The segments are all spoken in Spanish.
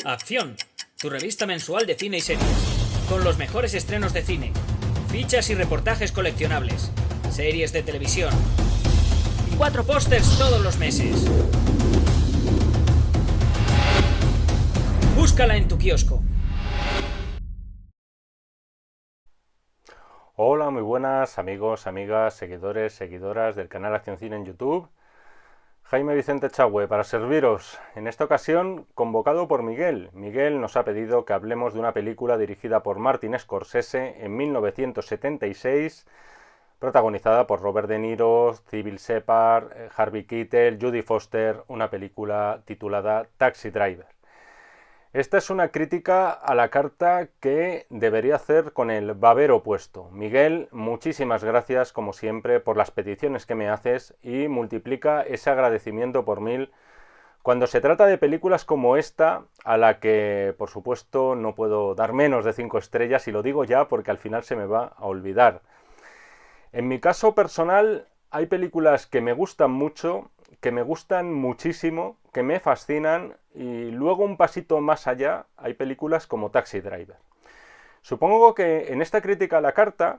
Acción, tu revista mensual de cine y series, con los mejores estrenos de cine, fichas y reportajes coleccionables, series de televisión y 4 pósters todos los meses. Búscala en tu kiosco. Hola, muy buenas amigos, amigas, seguidores, seguidoras del canal Acción Cine en YouTube. Jaime Vicente Chagüe para serviros, en esta ocasión convocado por Miguel. Miguel nos ha pedido que hablemos de una película dirigida por Martin Scorsese en 1976, protagonizada por Robert De Niro, Cybill Shepherd, Harvey Keitel, Jodie Foster, una película titulada Taxi Driver. Esta es una crítica a la carta que debería hacer con el babero puesto. Miguel, muchísimas gracias como siempre por las peticiones que me haces y multiplica ese agradecimiento por 1000 cuando se trata de películas como esta, a la que por supuesto no puedo dar menos de 5 estrellas y lo digo ya porque al final se me va a olvidar. En mi caso personal hay películas que me gustan mucho, que me gustan muchísimo, que me fascinan y luego un pasito más allá hay películas como Taxi Driver. Supongo que en esta crítica a la carta,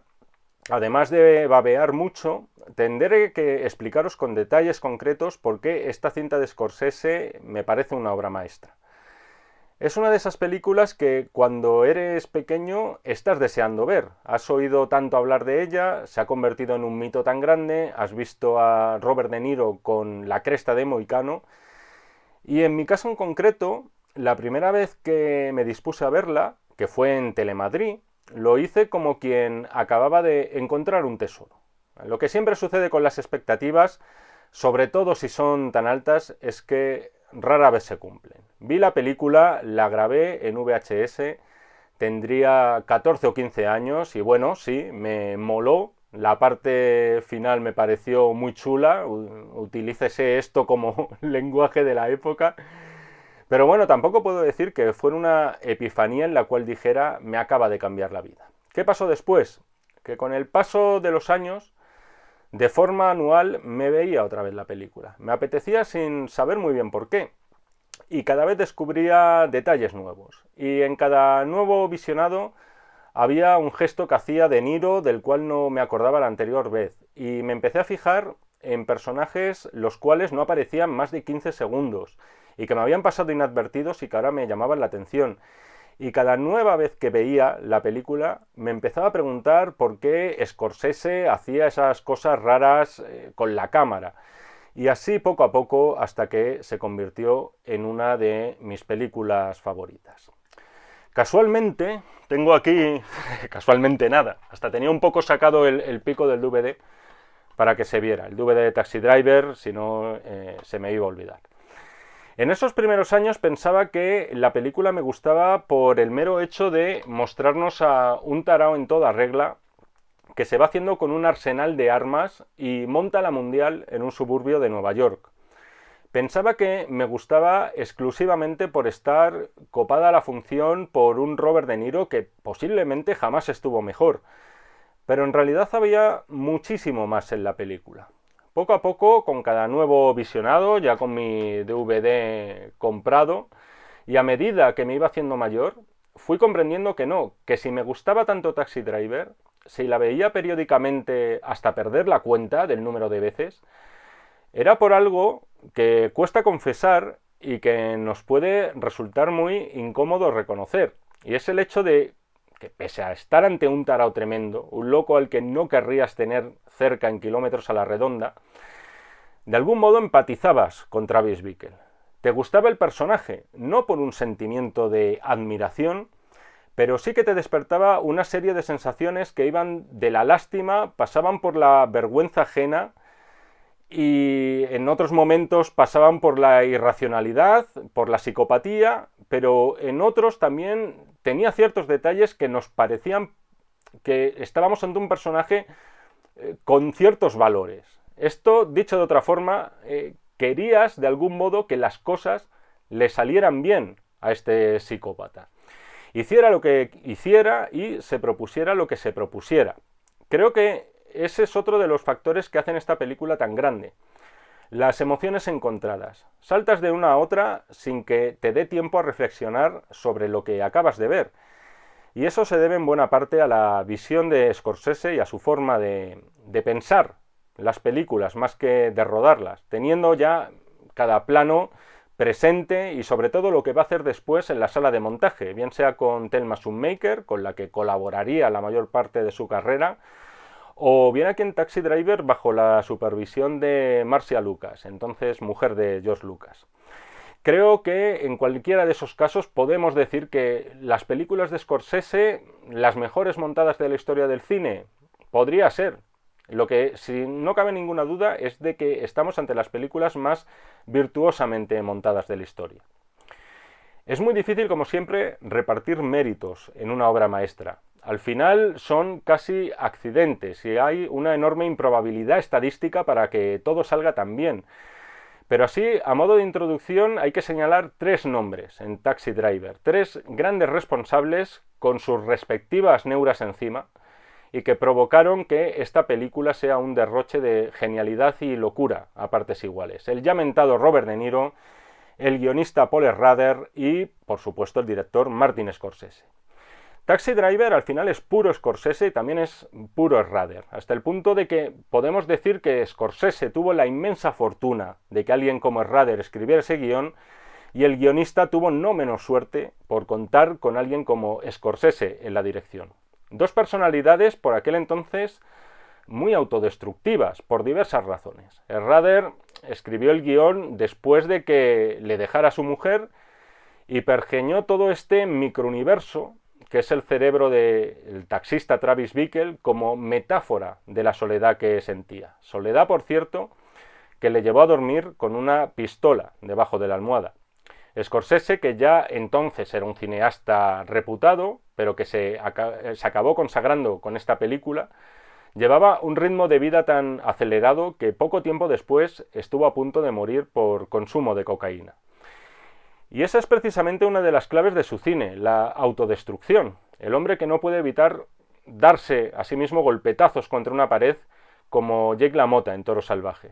además de babear mucho, tendré que explicaros con detalles concretos por qué esta cinta de Scorsese me parece una obra maestra. Es una de esas películas que cuando eres pequeño estás deseando ver. Has oído tanto hablar de ella, se ha convertido en un mito tan grande, has visto a Robert De Niro con la cresta de mohicano. Y en mi caso en concreto, la primera vez que me dispuse a verla, que fue en Telemadrid, lo hice como quien acababa de encontrar un tesoro. Lo que siempre sucede con las expectativas, sobre todo si son tan altas, es que rara vez se cumplen. Vi la película, la grabé en VHS, tendría 14 o 15 años y bueno, sí, me moló. La parte final me pareció muy chula, utilícese esto como lenguaje de la época. Pero bueno, tampoco puedo decir que fuera una epifanía en la cual dijera me acaba de cambiar la vida. ¿Qué pasó después? Que con el paso de los años, de forma anual, me veía otra vez la película. Me apetecía sin saber muy bien por qué. Y cada vez descubría detalles nuevos. Y en cada nuevo visionado había un gesto que hacía De Niro del cual no me acordaba la anterior vez. Y me empecé a fijar en personajes los cuales no aparecían más de 15 segundos y que me habían pasado inadvertidos y que ahora me llamaban la atención. Y cada nueva vez que veía la película me empezaba a preguntar por qué Scorsese hacía esas cosas raras con la cámara. Y así poco a poco hasta que se convirtió en una de mis películas favoritas. Casualmente, tengo aquí, casualmente nada, hasta tenía un poco sacado el pico del DVD para que se viera, el DVD de Taxi Driver, si no se me iba a olvidar. En esos primeros años pensaba que la película me gustaba por el mero hecho de mostrarnos a un tarao en toda regla que se va haciendo con un arsenal de armas y monta la mundial en un suburbio de Nueva York. Pensaba que me gustaba exclusivamente por estar copada la función por un Robert De Niro que posiblemente jamás estuvo mejor. Pero en realidad había muchísimo más en la película. Poco a poco, con cada nuevo visionado, ya con mi DVD comprado, y a medida que me iba haciendo mayor, fui comprendiendo que no, que si me gustaba tanto Taxi Driver, si la veía periódicamente hasta perder la cuenta del número de veces, era por algo que cuesta confesar y que nos puede resultar muy incómodo reconocer. Y es el hecho de que pese a estar ante un tarao tremendo, un loco al que no querrías tener cerca en kilómetros a la redonda, de algún modo empatizabas con Travis Bickle. Te gustaba el personaje, no por un sentimiento de admiración, pero sí que te despertaba una serie de sensaciones que iban de la lástima, pasaban por la vergüenza ajena y en otros momentos pasaban por la irracionalidad, por la psicopatía, pero en otros también tenía ciertos detalles que nos parecían que estábamos ante un personaje con ciertos valores. Esto, dicho de otra forma, querías de algún modo que las cosas le salieran bien a este psicópata. Hiciera lo que hiciera y se propusiera lo que se propusiera. Creo que ese es otro de los factores que hacen esta película tan grande. las emociones encontradas. Saltas de una a otra sin que te dé tiempo a reflexionar sobre lo que acabas de ver. Y eso se debe en buena parte a la visión de Scorsese y a su forma de pensar las películas más que de rodarlas, teniendo ya cada plano presente y sobre todo lo que va a hacer después en la sala de montaje, bien sea con Thelma Schoonmaker, con la que colaboraría la mayor parte de su carrera, o bien aquí en Taxi Driver bajo la supervisión de Marcia Lucas, entonces mujer de George Lucas. Creo que en cualquiera de esos casos podemos decir que las películas de Scorsese, las mejores montadas de la historia del cine, podría ser. Lo que, si no cabe ninguna duda, es de que estamos ante las películas más virtuosamente montadas de la historia. Es muy difícil, como siempre, repartir méritos en una obra maestra. Al final son casi accidentes y hay una enorme improbabilidad estadística para que todo salga tan bien. Pero así, a modo de introducción, hay que señalar 3 nombres en Taxi Driver, 3 grandes responsables con sus respectivas neuras encima y que provocaron que esta película sea un derroche de genialidad y locura a partes iguales. El ya mentado Robert De Niro, el guionista Paul Schrader y, por supuesto, el director Martin Scorsese. Taxi Driver al final es puro Scorsese y también es puro Schrader, hasta el punto de que podemos decir que Scorsese tuvo la inmensa fortuna de que alguien como Schrader escribiera ese guión y el guionista tuvo no menos suerte por contar con alguien como Scorsese en la dirección. 2 personalidades por aquel entonces muy autodestructivas por diversas razones. Schrader escribió el guión después de que le dejara a su mujer y pergeñó todo este microuniverso que es el cerebro del taxista Travis Bickle, como metáfora de la soledad que sentía. Soledad, por cierto, que le llevó a dormir con una pistola debajo de la almohada. Scorsese, que ya entonces era un cineasta reputado, pero que se acabó consagrando con esta película, llevaba un ritmo de vida tan acelerado que poco tiempo después estuvo a punto de morir por consumo de cocaína. Y esa es precisamente una de las claves de su cine, la autodestrucción. El hombre que no puede evitar darse a sí mismo golpetazos contra una pared como Jake LaMotta en Toro Salvaje.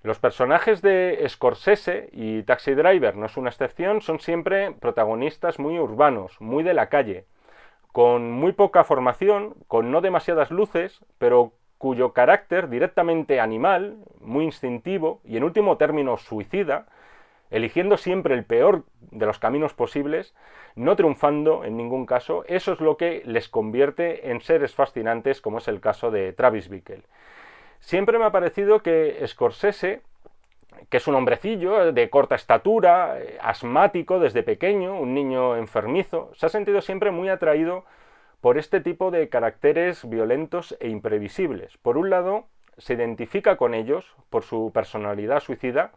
Los personajes de Scorsese, y Taxi Driver no es una excepción, son siempre protagonistas muy urbanos, muy de la calle, con muy poca formación, con no demasiadas luces, pero cuyo carácter directamente animal, muy instintivo y en último término suicida, eligiendo siempre el peor de los caminos posibles, no triunfando en ningún caso, eso es lo que les convierte en seres fascinantes, como es el caso de Travis Bickle. Siempre me ha parecido que Scorsese, que es un hombrecillo de corta estatura, asmático desde pequeño, un niño enfermizo, se ha sentido siempre muy atraído por este tipo de caracteres violentos e imprevisibles. Por un lado, se identifica con ellos por su personalidad suicida,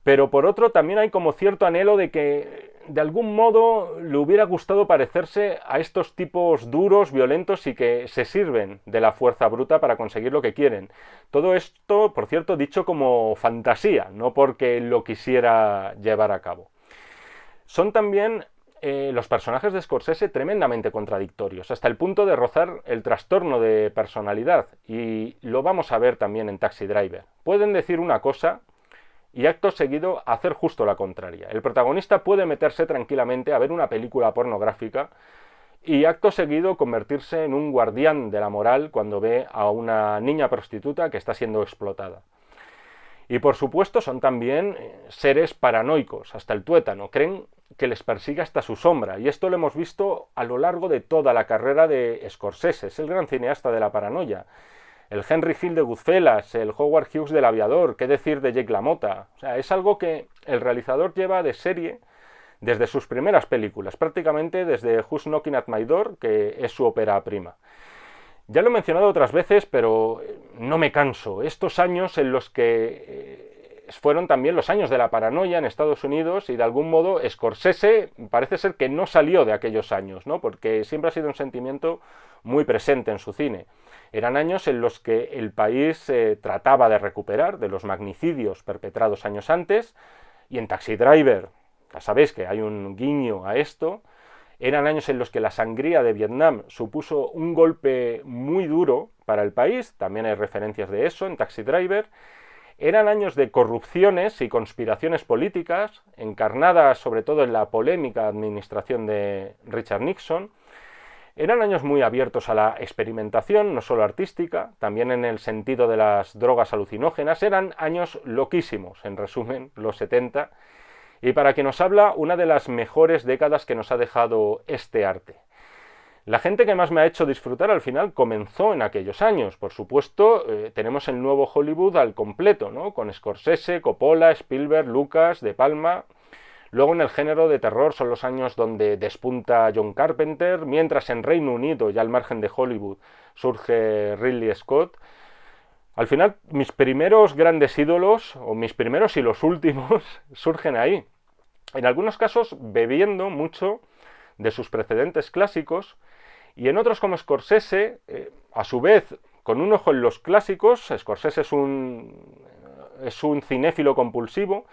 pero por otro también hay como cierto anhelo de que de algún modo le hubiera gustado parecerse a estos tipos duros, violentos y que se sirven de la fuerza bruta para conseguir lo que quieren. Todo esto, por cierto, dicho como fantasía, no porque lo quisiera llevar a cabo. Son también los personajes de Scorsese tremendamente contradictorios, hasta el punto de rozar el trastorno de personalidad, y lo vamos a ver también en Taxi Driver. Pueden decir una cosa y acto seguido hacer justo la contraria. El protagonista puede meterse tranquilamente a ver una película pornográfica y acto seguido convertirse en un guardián de la moral cuando ve a una niña prostituta que está siendo explotada. Y por supuesto son también seres paranoicos, hasta el tuétano, creen que les persigue hasta su sombra, y esto lo hemos visto a lo largo de toda la carrera de Scorsese, es el gran cineasta de la paranoia. El Henry Hill de Goodfellas, el Howard Hughes del Aviador, qué decir de Jake LaMotta. O sea, es algo que el realizador lleva de serie desde sus primeras películas, prácticamente desde Who's Knocking at My Door, que es su ópera prima. Ya lo he mencionado otras veces, pero no me canso. Estos años en los que fueron también los años de la paranoia en Estados Unidos, y de algún modo Scorsese parece ser que no salió de aquellos años, ¿no? Porque siempre ha sido un sentimiento muy presente en su cine. Eran años en los que el país trataba de recuperar de los magnicidios perpetrados años antes, y en Taxi Driver, ya sabéis que hay un guiño a esto. Eran años en los que la sangría de Vietnam supuso un golpe muy duro para el país, también hay referencias de eso en Taxi Driver. Eran años de corrupciones y conspiraciones políticas, encarnadas sobre todo en la polémica administración de Richard Nixon. Eran años muy abiertos a la experimentación, no solo artística, también en el sentido de las drogas alucinógenas. Eran años loquísimos, en resumen, los 70, y para quien nos habla, una de las mejores décadas que nos ha dejado este arte. La gente que más me ha hecho disfrutar al final comenzó en aquellos años. Por supuesto, tenemos el nuevo Hollywood al completo, ¿no? Con Scorsese, Coppola, Spielberg, Lucas, De Palma. Luego en el género de terror son los años donde despunta John Carpenter, mientras en Reino Unido, ya al margen de Hollywood, surge Ridley Scott. Al final, mis primeros grandes ídolos, o mis primeros y los últimos, surgen ahí. En algunos casos bebiendo mucho de sus precedentes clásicos, y en otros como Scorsese, a su vez, con un ojo en los clásicos. Scorsese es un cinéfilo compulsivo,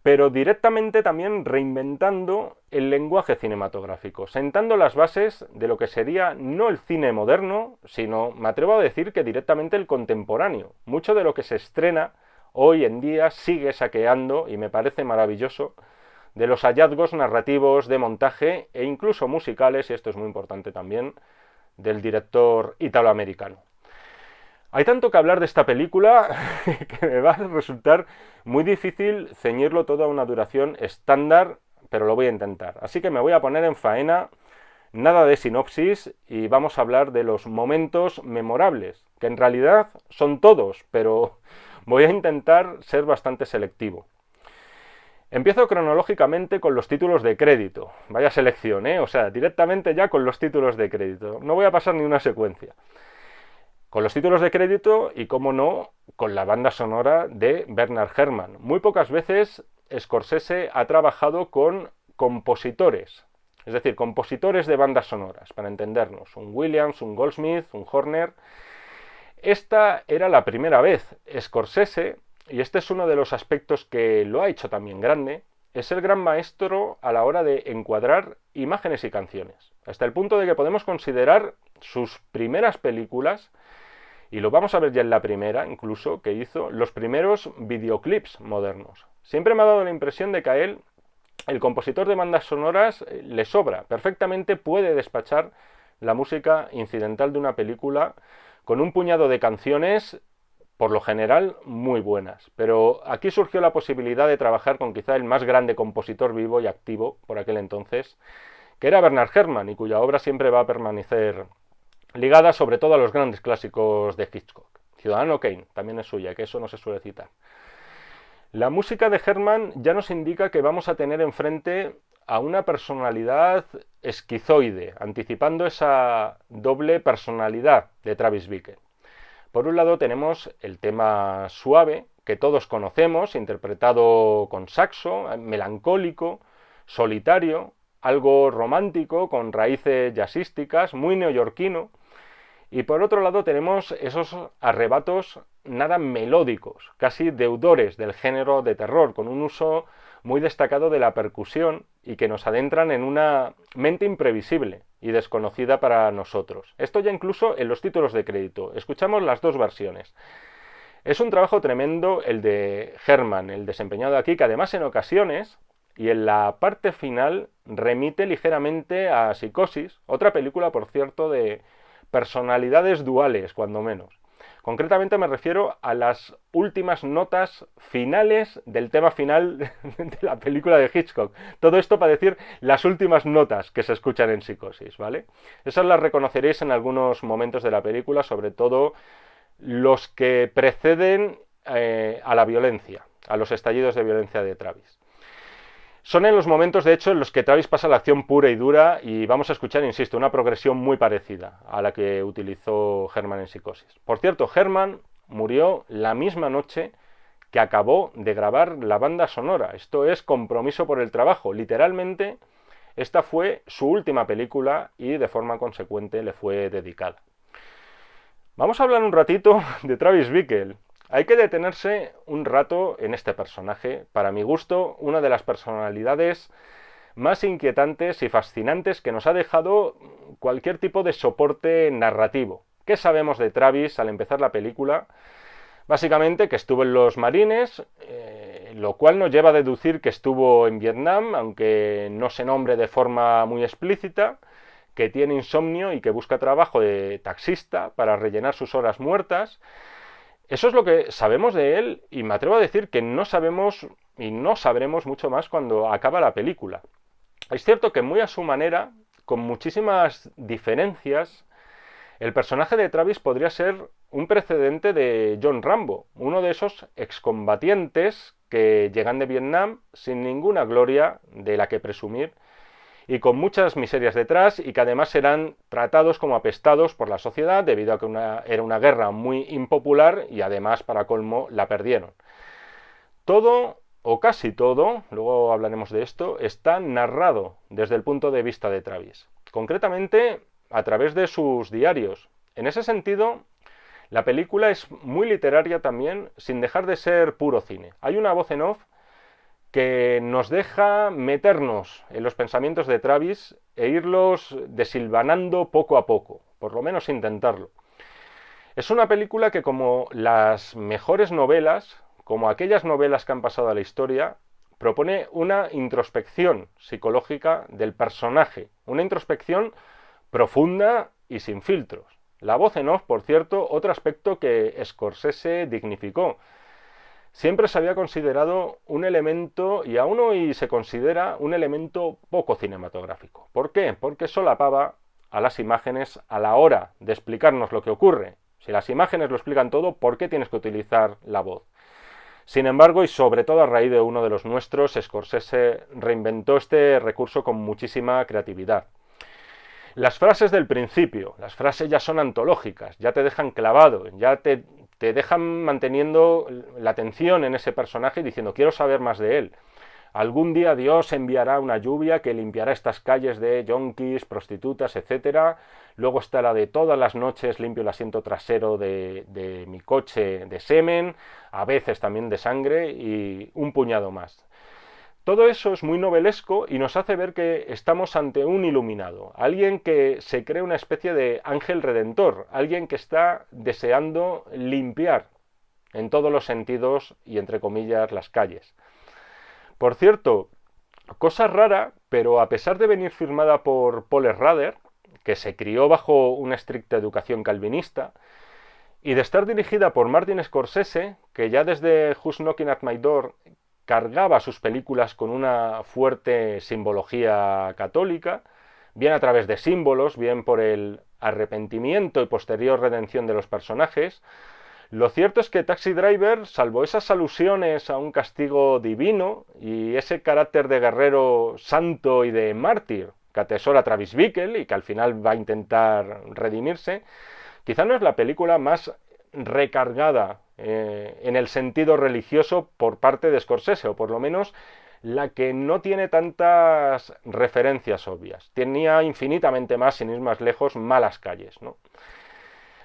pero directamente también reinventando el lenguaje cinematográfico, sentando las bases de lo que sería no el cine moderno, sino, me atrevo a decir, que directamente el contemporáneo. Mucho de lo que se estrena hoy en día sigue saqueando, y me parece maravilloso, de los hallazgos narrativos, de montaje e incluso musicales, y esto es muy importante también, del director italoamericano. Hay tanto que hablar de esta película que me va a resultar muy difícil ceñirlo todo a una duración estándar, pero lo voy a intentar. Así que me voy a poner en faena, nada de sinopsis, y vamos a hablar de los momentos memorables, que en realidad son todos, pero voy a intentar ser bastante selectivo. Empiezo cronológicamente con los títulos de crédito. Vaya selección, ¿eh? O sea, directamente ya con los títulos de crédito. No voy a pasar ni una secuencia. Con los títulos de crédito y, cómo no, con la banda sonora de Bernard Herrmann. Muy pocas veces Scorsese ha trabajado con compositores, es decir, compositores de bandas sonoras, para entendernos. Un Williams, un Goldsmith, un Horner. Esta era la primera vez. Scorsese, y este es uno de los aspectos que lo ha hecho también grande, es el gran maestro a la hora de encuadrar imágenes y canciones, hasta el punto de que podemos considerar sus primeras películas, y lo vamos a ver ya en la primera incluso, que hizo los primeros videoclips modernos. Siempre me ha dado la impresión de que a él, el compositor de bandas sonoras, le sobra, perfectamente puede despachar la música incidental de una película con un puñado de canciones, por lo general muy buenas, pero aquí surgió la posibilidad de trabajar con quizá el más grande compositor vivo y activo por aquel entonces, que era Bernard Herrmann, y cuya obra siempre va a permanecer ligada sobre todo a los grandes clásicos de Hitchcock. Ciudadano Kane también es suya, que eso no se suele citar. La música de Herrmann ya nos indica que vamos a tener enfrente a una personalidad esquizoide, anticipando esa doble personalidad de Travis Bickle. Por un lado tenemos el tema suave, que todos conocemos, interpretado con saxo, melancólico, solitario, algo romántico, con raíces jazzísticas, muy neoyorquino. Y por otro lado tenemos esos arrebatos nada melódicos, casi deudores del género de terror, con un uso muy destacado de la percusión y que nos adentran en una mente imprevisible y desconocida para nosotros. Esto ya incluso en los títulos de crédito. Escuchamos las dos versiones. Es un trabajo tremendo el de Herrmann, el desempeñado aquí, que además en ocasiones y en la parte final remite ligeramente a Psicosis, otra película, por cierto, de personalidades duales, cuando menos. Concretamente me refiero a las últimas notas finales del tema final de la película de Hitchcock. Todo esto para decir las últimas notas que se escuchan en Psicosis, ¿vale? Esas las reconoceréis en algunos momentos de la película, sobre todo los que preceden a la violencia, a los estallidos de violencia de Travis. Son en los momentos, de hecho, en los que Travis pasa la acción pura y dura, y vamos a escuchar, insisto, una progresión muy parecida a la que utilizó Herrmann en Psicosis. Por cierto, Herrmann murió la misma noche que acabó de grabar la banda sonora. Esto es compromiso por el trabajo. Literalmente, esta fue su última película y de forma consecuente le fue dedicada. Vamos a hablar un ratito de Travis Bickle. Hay que detenerse un rato en este personaje, para mi gusto, una de las personalidades más inquietantes y fascinantes que nos ha dejado cualquier tipo de soporte narrativo. ¿Qué sabemos de Travis al empezar la película? Básicamente que estuvo en los Marines, lo cual nos lleva a deducir que estuvo en Vietnam, aunque no se nombre de forma muy explícita, que tiene insomnio y que busca trabajo de taxista para rellenar sus horas muertas. Eso es lo que sabemos de él, y me atrevo a decir que no sabemos y no sabremos mucho más cuando acaba la película. Es cierto que muy a su manera, con muchísimas diferencias, el personaje de Travis podría ser un precedente de John Rambo, uno de esos excombatientes que llegan de Vietnam sin ninguna gloria de la que presumir y con muchas miserias detrás, y que además serán tratados como apestados por la sociedad debido a que era una guerra muy impopular y además, para colmo, la perdieron. Todo, o casi todo, luego hablaremos de esto, está narrado desde el punto de vista de Travis, concretamente a través de sus diarios. En ese sentido, la película es muy literaria también, sin dejar de ser puro cine. Hay una voz en off que nos deja meternos en los pensamientos de Travis e irlos desilvanando poco a poco, por lo menos intentarlo. Es una película que, como las mejores novelas, como aquellas novelas que han pasado a la historia, propone una introspección psicológica del personaje, una introspección profunda y sin filtros. La voz en off, por cierto, otro aspecto que Scorsese dignificó. Siempre se había considerado un elemento, y aún hoy se considera un elemento poco cinematográfico. ¿Por qué? Porque solapaba a las imágenes a la hora de explicarnos lo que ocurre. Si las imágenes lo explican todo, ¿por qué tienes que utilizar la voz? Sin embargo, y sobre todo a raíz de uno de los nuestros, Scorsese reinventó este recurso con muchísima creatividad. Las frases del principio, las frases ya son antológicas, ya te dejan clavado, ya te dejan manteniendo la atención en ese personaje y diciendo, quiero saber más de él. Algún día Dios enviará una lluvia que limpiará estas calles de yonkis, prostitutas, etc. Luego está la de todas las noches limpio el asiento trasero de mi coche de semen, a veces también de sangre, y un puñado más. Todo eso es muy novelesco y nos hace ver que estamos ante un iluminado, alguien que se cree una especie de ángel redentor, alguien que está deseando limpiar en todos los sentidos y, entre comillas, las calles. Por cierto, cosa rara, pero a pesar de venir firmada por Paul Schrader, que se crió bajo una estricta educación calvinista, y de estar dirigida por Martin Scorsese, que ya desde Who's Knocking at My Door cargaba sus películas con una fuerte simbología católica, bien a través de símbolos, bien por el arrepentimiento y posterior redención de los personajes. Lo cierto es que Taxi Driver, salvo esas alusiones a un castigo divino y ese carácter de guerrero santo y de mártir que atesora Travis Bickle y que al final va a intentar redimirse, quizá no es la película más recargada en el sentido religioso por parte de Scorsese, o por lo menos la que no tiene tantas referencias obvias. Tenía infinitamente más, sin ir más lejos, malas calles, ¿no?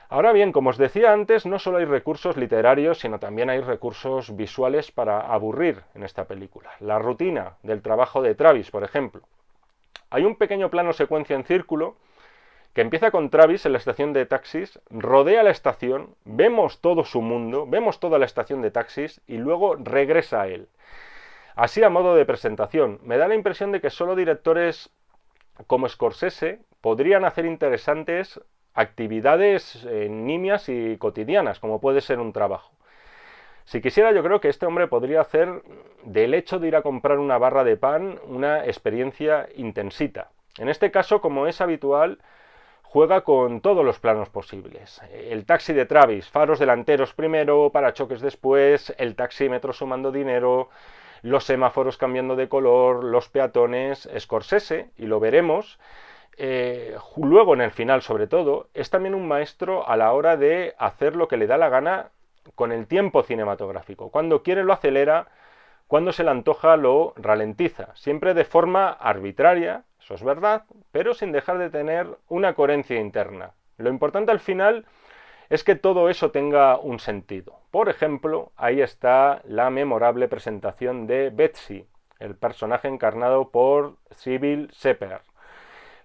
Ahora bien, como os decía antes, no solo hay recursos literarios, sino también hay recursos visuales para aburrir en esta película. La rutina del trabajo de Travis, por ejemplo. Hay un pequeño plano secuencia en círculo que empieza con Travis en la estación de taxis, rodea la estación, vemos todo su mundo, vemos toda la estación de taxis y luego regresa a él. Así, a modo de presentación, me da la impresión de que solo directores como Scorsese podrían hacer interesantes actividades nimias y cotidianas, como puede ser un trabajo. Si quisiera, yo creo que este hombre podría hacer del hecho de ir a comprar una barra de pan una experiencia intensita. En este caso, como es habitual, juega con todos los planos posibles. El taxi de Travis, faros delanteros primero, parachoques después, el taxímetro sumando dinero, los semáforos cambiando de color, los peatones. Scorsese, y lo veremos, luego en el final sobre todo, es también un maestro a la hora de hacer lo que le da la gana con el tiempo cinematográfico. Cuando quiere lo acelera, cuando se le antoja lo ralentiza, siempre de forma arbitraria, eso es verdad, pero sin dejar de tener una coherencia interna. Lo importante al final es que todo eso tenga un sentido. Por ejemplo, ahí está la memorable presentación de Betsy, el personaje encarnado por Cybill Shepherd,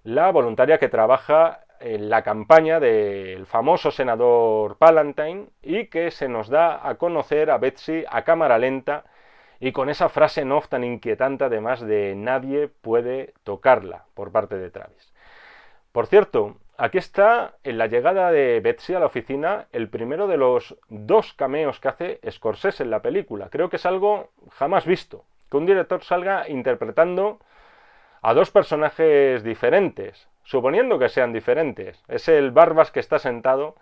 la voluntaria que trabaja la campaña del famoso senador Palantine y que se nos da a conocer a Betsy a cámara lenta y con esa frase en off tan inquietante además de nadie puede tocarla por parte de Travis. Por cierto, aquí está en la llegada de Betsy a la oficina el primero de los 2 cameos que hace Scorsese en la película. Creo que es algo jamás visto, que un director salga interpretando a 2 personajes diferentes, suponiendo que sean diferentes. Es el Barbas que está sentado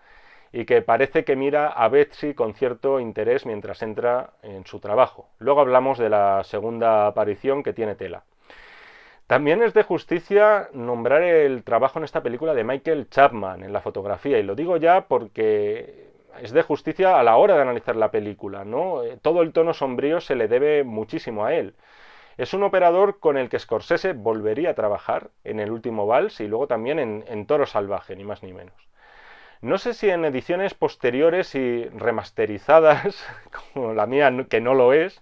y que parece que mira a Betsy con cierto interés mientras entra en su trabajo. Luego hablamos de la segunda aparición, que tiene tela. También es de justicia nombrar el trabajo en esta película de Michael Chapman en la fotografía, y lo digo ya porque es de justicia a la hora de analizar la película, ¿no? Todo el tono sombrío se le debe muchísimo a él. Es un operador con el que Scorsese volvería a trabajar en El último vals y luego también en Toro salvaje, ni más ni menos. No sé si en ediciones posteriores y remasterizadas, como la mía que no lo es,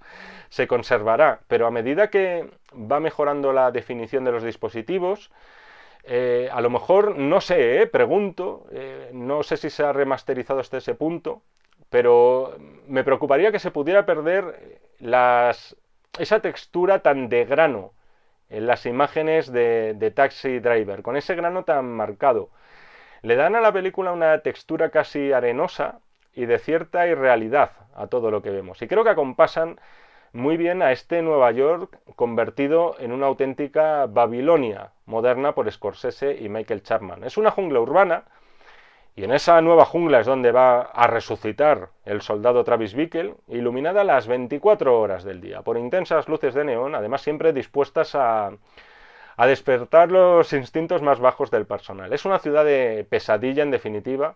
se conservará, pero a medida que va mejorando la definición de los dispositivos, a lo mejor, no sé, pregunto, no sé si se ha remasterizado hasta ese punto, pero me preocuparía que se pudiera perder esa textura tan de grano en las imágenes de Taxi Driver, con ese grano tan marcado. Le dan a la película una textura casi arenosa y de cierta irrealidad a todo lo que vemos. Y creo que acompasan muy bien a este Nueva York convertido en una auténtica Babilonia moderna por Scorsese y Michael Chapman. Es una jungla urbana y en esa nueva jungla es donde va a resucitar el soldado Travis Bickle, iluminada las 24 horas del día por intensas luces de neón, además siempre dispuestas a despertar los instintos más bajos del personal. Es una ciudad de pesadilla, en definitiva,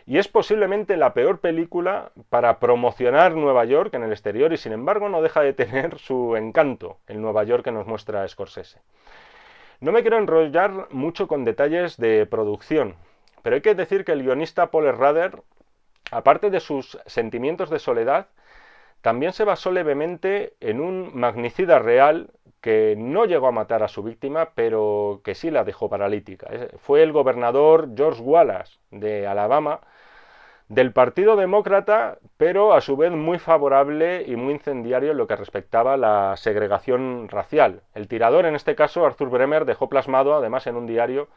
y es posiblemente la peor película para promocionar Nueva York en el exterior, y sin embargo no deja de tener su encanto el Nueva York que nos muestra Scorsese. No me quiero enrollar mucho con detalles de producción, pero hay que decir que el guionista Paul Schrader, aparte de sus sentimientos de soledad, también se basó levemente en un magnicida real que no llegó a matar a su víctima, pero que sí la dejó paralítica. Fue el gobernador George Wallace de Alabama, del Partido Demócrata, pero a su vez muy favorable y muy incendiario en lo que respectaba a la segregación racial. El tirador, en este caso Arthur Bremer, dejó plasmado, además en un diario,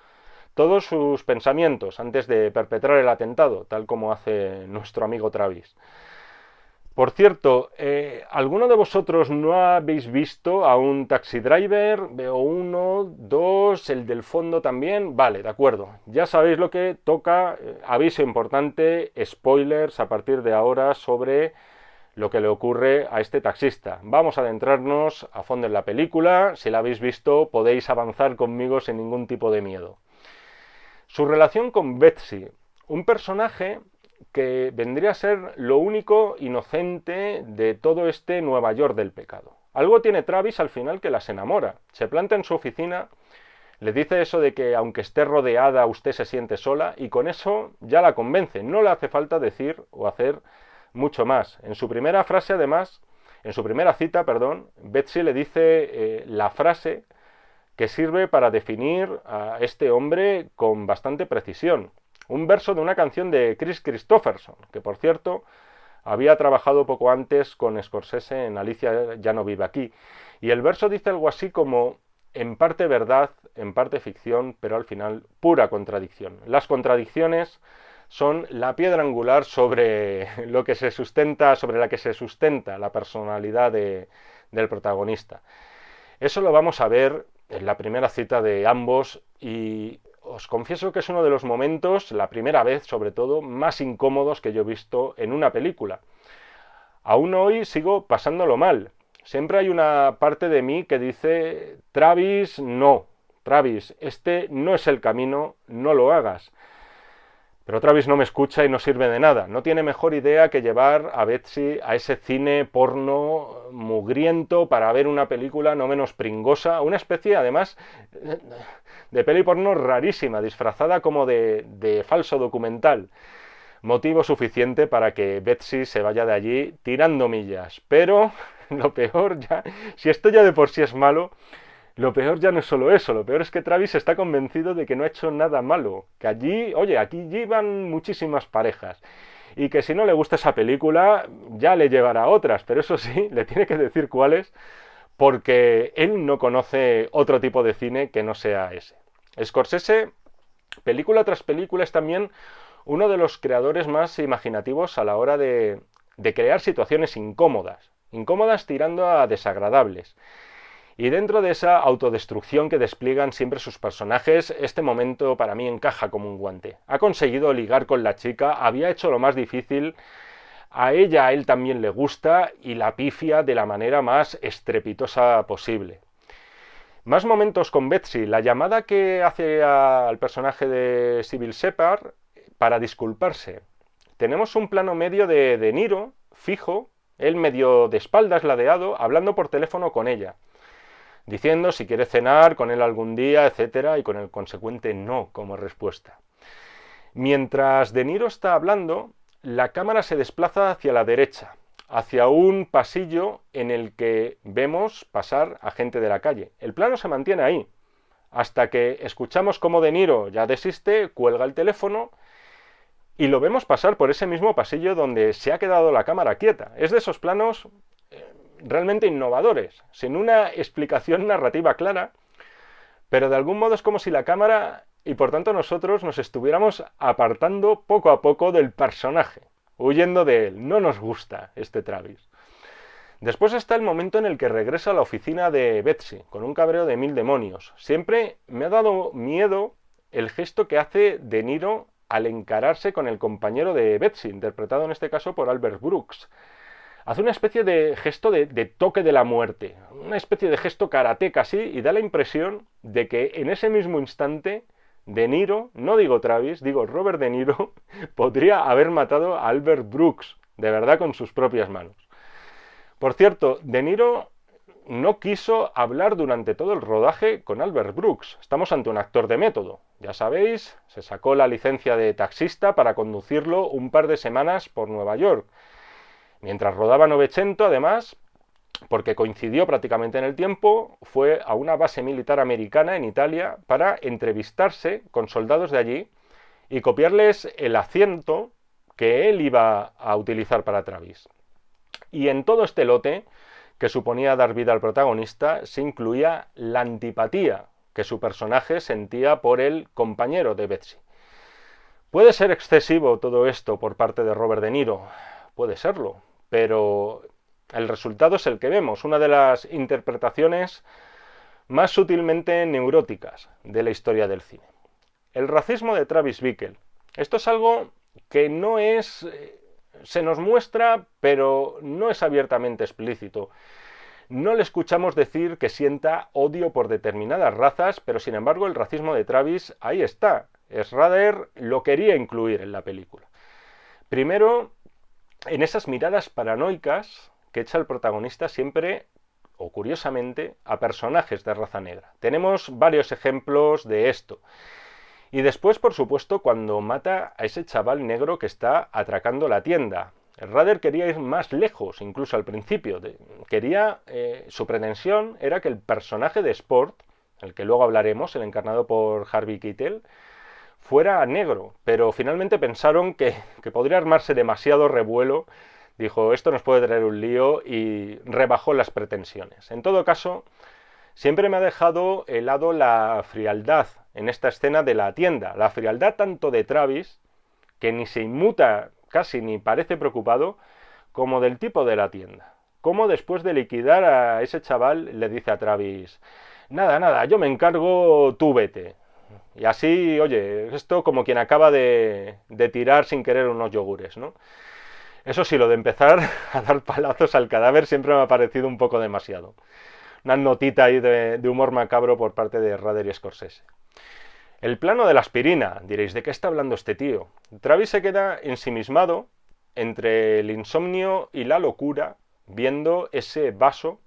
todos sus pensamientos antes de perpetrar el atentado, tal como hace nuestro amigo Travis. Por cierto, ¿alguno de vosotros no habéis visto a un Taxi Driver? Veo 1, 2, el del fondo también. Vale, de acuerdo. Ya sabéis lo que toca. Aviso importante, spoilers a partir de ahora sobre lo que le ocurre a este taxista. Vamos a adentrarnos a fondo en la película. Si la habéis visto, podéis avanzar conmigo sin ningún tipo de miedo. Su relación con Betsy, un personaje que vendría a ser lo único inocente de todo este Nueva York del pecado. Algo tiene Travis al final que las enamora. Se planta en su oficina, le dice eso de que aunque esté rodeada usted se siente sola, y con eso ya la convence. No le hace falta decir o hacer mucho más. En su primera frase, además, en su primera cita, Betsy le dice la frase que sirve para definir a este hombre con bastante precisión. Un verso de una canción de Chris Christopherson, que por cierto había trabajado poco antes con Scorsese en Alicia ya no vive aquí. Y el verso dice algo así como: en parte verdad, en parte ficción, pero al final pura contradicción. Las contradicciones son la piedra angular sobre la que se sustenta la personalidad del protagonista. Eso lo vamos a ver en la primera cita de ambos, y os confieso que es uno de los momentos, la primera vez sobre todo, más incómodos que yo he visto en una película. Aún hoy sigo pasándolo mal. Siempre hay una parte de mí que dice: Travis, no. Travis, este no es el camino, no lo hagas. Pero Travis no me escucha y no sirve de nada. No tiene mejor idea que llevar a Betsy a ese cine porno mugriento para ver una película no menos pringosa, una especie además de peli porno rarísima, disfrazada como de falso documental. Motivo suficiente para que Betsy se vaya de allí tirando millas. Pero lo peor ya, si esto ya de por sí es malo, Lo peor ya no es solo eso, lo peor es que Travis está convencido de que no ha hecho nada malo, que allí, oye, aquí llevan muchísimas parejas, y que si no le gusta esa película ya le llevará otras, pero eso sí, le tiene que decir cuáles, porque él no conoce otro tipo de cine que no sea ese. Scorsese, película tras película, es también uno de los creadores más imaginativos a la hora de crear situaciones incómodas, incómodas tirando a desagradables. Y dentro de esa autodestrucción que despliegan siempre sus personajes, este momento para mí encaja como un guante. Ha conseguido ligar con la chica, había hecho lo más difícil, a ella a él también le gusta y la pifia de la manera más estrepitosa posible. Más momentos con Betsy, la llamada que hace al personaje de Sybil Shepherd para disculparse. Tenemos un plano medio de De Niro, fijo, él medio de espaldas ladeado, hablando por teléfono con ella, diciendo si quiere cenar con él algún día, etcétera, y con el consecuente no como respuesta. Mientras De Niro está hablando, la cámara se desplaza hacia la derecha, hacia un pasillo en el que vemos pasar a gente de la calle. El plano se mantiene ahí, hasta que escuchamos cómo De Niro ya desiste, cuelga el teléfono y lo vemos pasar por ese mismo pasillo donde se ha quedado la cámara quieta. Es de esos planos realmente innovadores, sin una explicación narrativa clara, pero de algún modo es como si la cámara y por tanto nosotros nos estuviéramos apartando poco a poco del personaje, huyendo de él. No nos gusta este Travis. Después está el momento en el que regresa a la oficina de Betsy, con un cabreo de mil demonios. Siempre me ha dado miedo el gesto que hace De Niro al encararse con el compañero de Betsy, interpretado en este caso por Albert Brooks. Hace una especie de gesto de toque de la muerte, una especie de gesto karateca así, y da la impresión de que en ese mismo instante De Niro, no digo Travis, digo Robert De Niro, podría haber matado a Albert Brooks, de verdad con sus propias manos. Por cierto, De Niro no quiso hablar durante todo el rodaje con Albert Brooks. Estamos ante un actor de método. Ya sabéis, se sacó la licencia de taxista para conducirlo un par de semanas por Nueva York. Mientras rodaba Novecento, además, porque coincidió prácticamente en el tiempo, fue a una base militar americana en Italia para entrevistarse con soldados de allí y copiarles el acento que él iba a utilizar para Travis. Y en todo este lote, que suponía dar vida al protagonista, se incluía la antipatía que su personaje sentía por el compañero de Betsy. Puede ser excesivo todo esto por parte de Robert De Niro, puede serlo, pero el resultado es el que vemos, una de las interpretaciones más sutilmente neuróticas de la historia del cine. El racismo de Travis Bickle. Esto es algo que no es... se nos muestra, pero no es abiertamente explícito. No le escuchamos decir que sienta odio por determinadas razas, pero sin embargo el racismo de Travis ahí está. Schrader lo quería incluir en la película. Primero, en esas miradas paranoicas que echa el protagonista siempre, o curiosamente, a personajes de raza negra. Tenemos varios ejemplos de esto. Y después, por supuesto, cuando mata a ese chaval negro que está atracando la tienda. Schrader quería ir más lejos, incluso al principio. Su pretensión era que el personaje de Sport, el que luego hablaremos, el encarnado por Harvey Keitel, fuera negro, pero finalmente pensaron que podría armarse demasiado revuelo. Dijo, esto nos puede traer un lío, y rebajó las pretensiones. En todo caso, siempre me ha dejado helado la frialdad en esta escena de la tienda. La frialdad tanto de Travis, que ni se inmuta casi ni parece preocupado, como del tipo de la tienda. Como después de liquidar a ese chaval le dice a Travis, nada, yo me encargo, tú vete. Y así, oye, esto como quien acaba de tirar sin querer unos yogures, ¿no? Eso sí, lo de empezar a dar palazos al cadáver siempre me ha parecido un poco demasiado. Una notita ahí de humor macabro por parte de Schrader y Scorsese. El plano de la aspirina. Diréis, ¿de qué está hablando este tío? Travis se queda ensimismado entre el insomnio y la locura, viendo ese vaso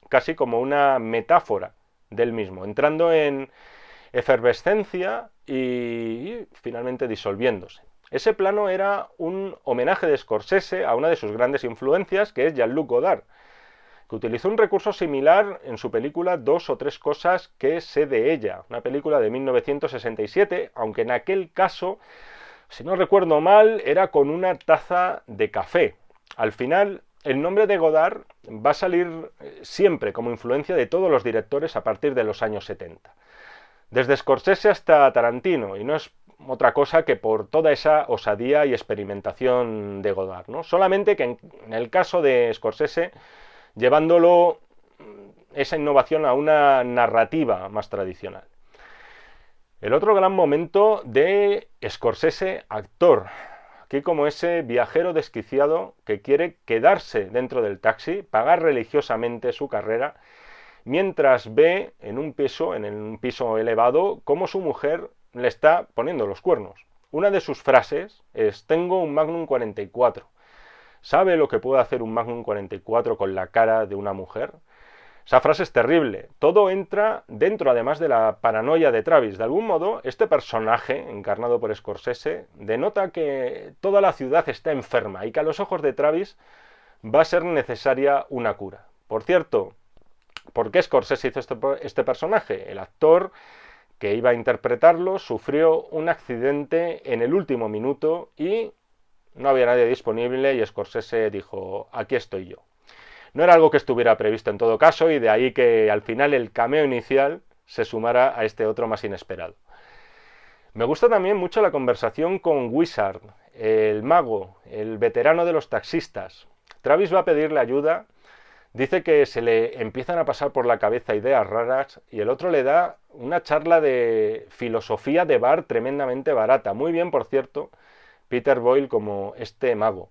casi como una metáfora del mismo, entrando en efervescencia y finalmente disolviéndose. Ese plano era un homenaje de Scorsese a una de sus grandes influencias, que es Jean-Luc Godard. que utilizó un recurso similar en su película Dos o tres cosas que sé de ella, una película de 1967, aunque en aquel caso, si no recuerdo mal, era con una taza de café. Al final, el nombre de Godard va a salir siempre como influencia de todos los directores a partir de los años 70. Desde Scorsese hasta Tarantino, y no es otra cosa que por toda esa osadía y experimentación de Godard, ¿no? Solamente que en el caso de Scorsese, llevándolo esa innovación a una narrativa más tradicional. El otro gran momento de Scorsese, actor. Aquí como ese viajero desquiciado que quiere quedarse dentro del taxi, pagar religiosamente su carrera, mientras ve en un piso elevado, cómo su mujer le está poniendo los cuernos. Una de sus frases es: tengo un Magnum 44. ¿Sabe lo que puede hacer un Magnum 44 con la cara de una mujer? Esa frase es terrible. Todo entra dentro, además, de la paranoia de Travis. De algún modo, este personaje, encarnado por Scorsese, denota que toda la ciudad está enferma y que a los ojos de Travis va a ser necesaria una cura. Por cierto, ¿por qué Scorsese hizo este personaje? El actor que iba a interpretarlo sufrió un accidente en el último minuto y no había nadie disponible y Scorsese dijo: aquí estoy yo. No era algo que estuviera previsto en todo caso, y de ahí que al final el cameo inicial se sumara a este otro más inesperado. Me gusta también mucho la conversación con Wizard, el mago, el veterano de los taxistas. Travis va a pedirle ayuda, dice que se le empiezan a pasar por la cabeza ideas raras y el otro le da una charla de filosofía de bar tremendamente barata. Muy bien, por cierto, Peter Boyle como este mago.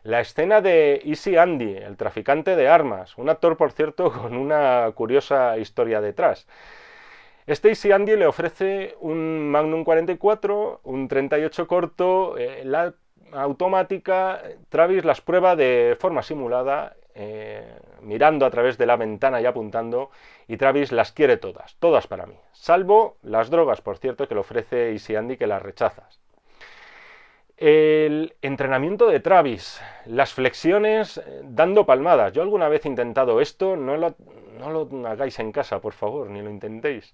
La escena de Easy Andy, el traficante de armas, un actor, por cierto, con una curiosa historia detrás. Este Easy Andy le ofrece un Magnum 44, un 38 corto, la automática. Travis las prueba de forma simulada, mirando a través de la ventana y apuntando, y Travis las quiere todas, todas para mí, salvo las drogas, por cierto, que le ofrece Easy Andy, que las rechazas. El entrenamiento de Travis, las flexiones dando palmadas. Yo alguna vez he intentado esto, no lo hagáis en casa, por favor, ni lo intentéis.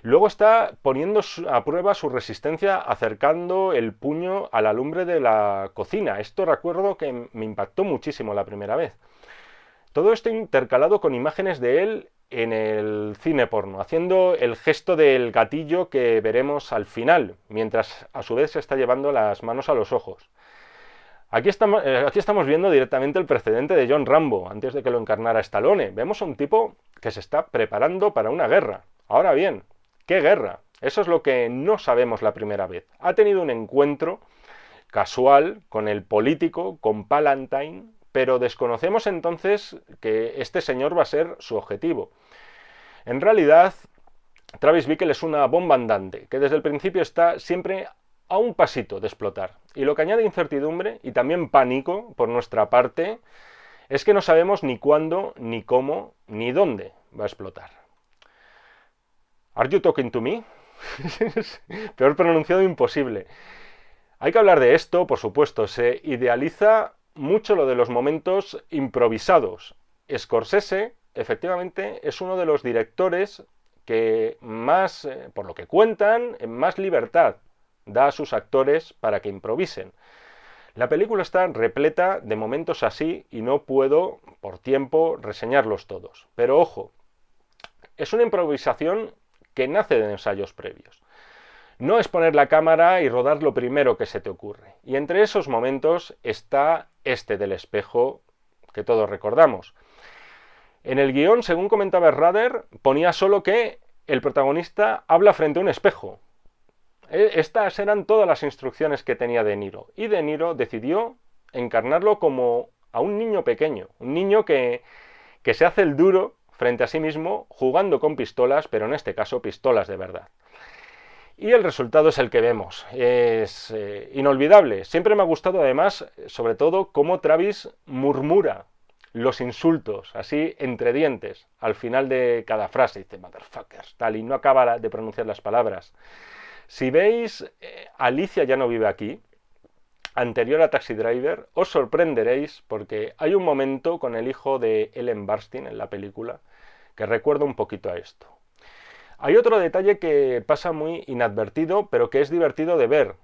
Luego está poniendo a prueba su resistencia acercando el puño a la lumbre de la cocina. Esto recuerdo que me impactó muchísimo la primera vez. Todo esto intercalado con imágenes de él en el cine porno, haciendo el gesto del gatillo que veremos al final, mientras a su vez se está llevando las manos a los ojos. Aquí estamos viendo directamente el precedente de John Rambo, antes de que lo encarnara Stallone. Vemos a un tipo que se está preparando para una guerra. Ahora bien, ¿qué guerra? Eso es lo que no sabemos la primera vez. Ha tenido un encuentro casual con el político, con Palantine, pero desconocemos entonces que este señor va a ser su objetivo. En realidad, Travis Bickle es una bomba andante, que desde el principio está siempre a un pasito de explotar. Y lo que añade incertidumbre y también pánico por nuestra parte es que no sabemos ni cuándo, ni cómo, ni dónde va a explotar. ¿Are you talking to me? Peor pronunciado imposible. Hay que hablar de esto, por supuesto. Se idealiza mucho lo de los momentos improvisados. Scorsese, efectivamente, es uno de los directores que más, por lo que cuentan, más libertad da a sus actores para que improvisen. La película está repleta de momentos así y no puedo, por tiempo, reseñarlos todos. Pero ojo, es una improvisación que nace de ensayos previos. No es poner la cámara y rodar lo primero que se te ocurre. Y entre esos momentos está este del espejo que todos recordamos. En el guión, según comentaba Rader, ponía solo que el protagonista habla frente a un espejo. Estas eran todas las instrucciones que tenía De Niro. Y De Niro decidió encarnarlo como a un niño pequeño. Un niño que se hace el duro frente a sí mismo jugando con pistolas, pero en este caso pistolas de verdad. Y el resultado es el que vemos. Es inolvidable. Siempre me ha gustado además, sobre todo, cómo Travis murmura los insultos, así entre dientes, al final de cada frase. Dice motherfuckers, tal, y no acaba de pronunciar las palabras. Si veis Alicia ya no vive aquí, anterior a Taxi Driver, os sorprenderéis porque hay un momento con el hijo de Ellen Burstyn en la película que recuerda un poquito a esto. Hay otro detalle que pasa muy inadvertido, pero que es divertido de ver.